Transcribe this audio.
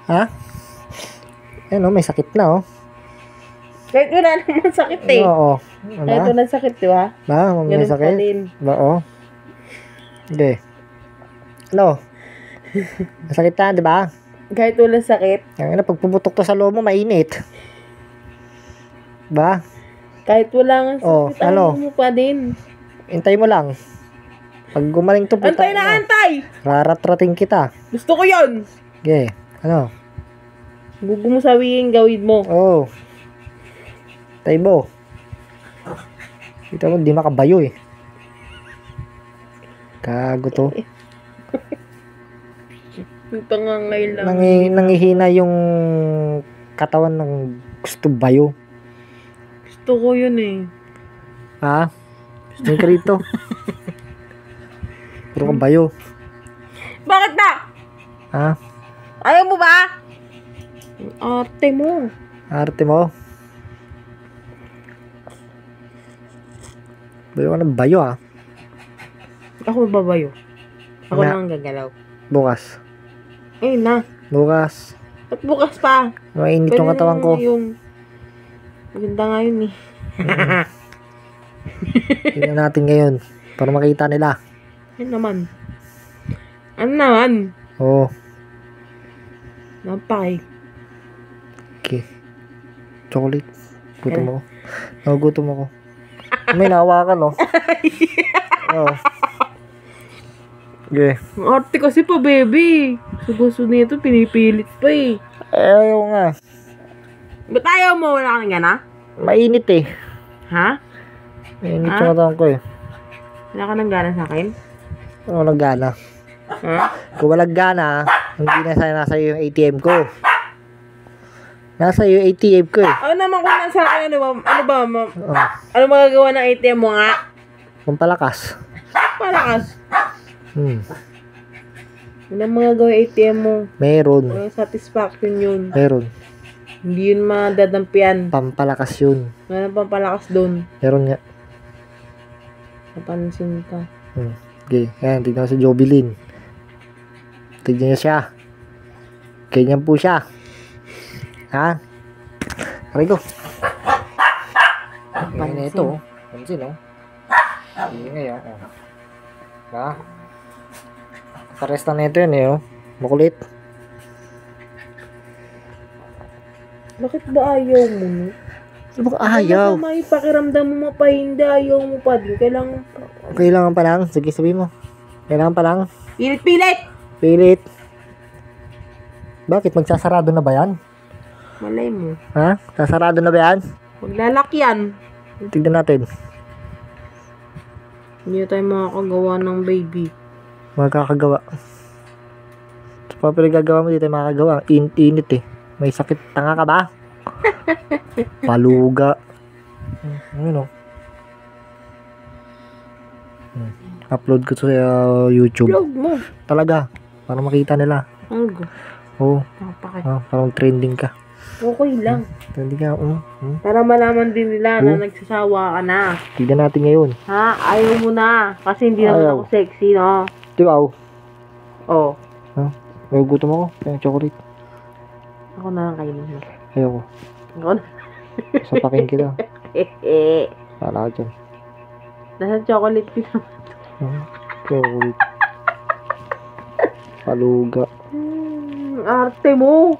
Ha? Ano, may sakit na, oh. Kahit wala naman sakit eh. Oo. Kahit wala sakit, di ba? Ba, may Ganun pa sakit? din. Ba, oo. Hindi. Ano? Masakit na, di ba? Kahit wala sakit. Ang pag pumutok to sa loob mo, mainit. Ba? Kahit wala nga sakit, ano? mo pa din. Hintay mo lang. Pag gumaling to, Antay na, antay! Raratrating kita. Gusto ko yun! Okay. Ano? Huwag mo sabihin, gawin mo. Oo. Hintay mo. Kita mo, di makabayo eh. Gago to. Ito nga ngayon lang. Nangihina yung katawan ng gusto bayo. Gusto ko yun eh. Ha? Gusto ka rito. Puro ka bayo. Bakit ba? Ha? Ayaw mo ba? Arte mo. Arte mo? Bayo ka ng bayo ah. Ako babayo. Ako Na- na ang gagalaw. Bukas. Ayun na. Bukas. At bukas pa. Mainit yung katawan ko. Maganda nga yun eh. Tingnan natin ngayon. Para makita nila. Ano naman? Ano naman? Oo. Nampake. Okay. Chocolate. Gutom ako. Nagugutom ako. May nahawakan, oh. Oo. Okay. Ang arte kasi pa, baby. Sa gusto nito, pinipilit pa eh. Ayaw nga. Ba't ayaw mo? Wala kang gana? Mainit eh. Ha? Mainit yung katawan ko eh. Wala ka ng gana sa akin? Walang gana. Ha? Kung walang gana, hindi nasa iyo yung ATM ko. Nasa iyo yung ATM ko eh. Ano naman kung nasa akin, Oh. ano magagawa ng ATM mo nga? Pampalakas. Parakas. Ano magagawa ng ATM mo? Meron. Walang satisfaction yun. Meron. Hindi yun madadampian. Pampalakas yun. Walang pampalakas doon. Meron nga. Napansin ka. Okay. Ayan, tignan si Jobilin. Tignan niya siya. Ganyan po siya. Ha? Aray ko. Ayan na ito. Oh. Pansin, oh. Hindi ngayon. Oh. Ha? Karesta na ito yun, eh. Oh. Makulit. Bakit ba ayaw mo? Ano ba ayaw? Ano may pakiramdam mo pa hindi ayaw mo pa din. Kailangan pa lang. Sige, sabi mo. Kailangan pa lang. Pilit-pilit! Pilit. Bakit? Magsasarado na ba yan? Malay mo. Ha? Sasarado na ba yan? Maglalakyan. Tignan natin. Hindi tayo makakagawa ng baby. Magkakagawa. Sa pa pinagagawa mo, di tayo makakagawa. Init eh. May sakit. Tanga ka ba? Paluga. Ano? Upload ko sa YouTube. Vlog mo. Talaga. Para makita nila. Algo. Oo. Napakay. Parang trending ka. Okay lang. Trending ka. Para malaman din nila na nagsasawa ka na. Tignan natin ngayon. Ha? Ayaw mo na. Kasi hindi naman Ayaw. ako sexy, no? Di ba? Oh. Nagugutom ako. Kaya chocolate. Ako na lang kainin mo. Ayoko. Ako na. Sapakin kita. Pala ka dyan. Nasa chocolate piece mo. Chocolate. Paluga. Arte mo.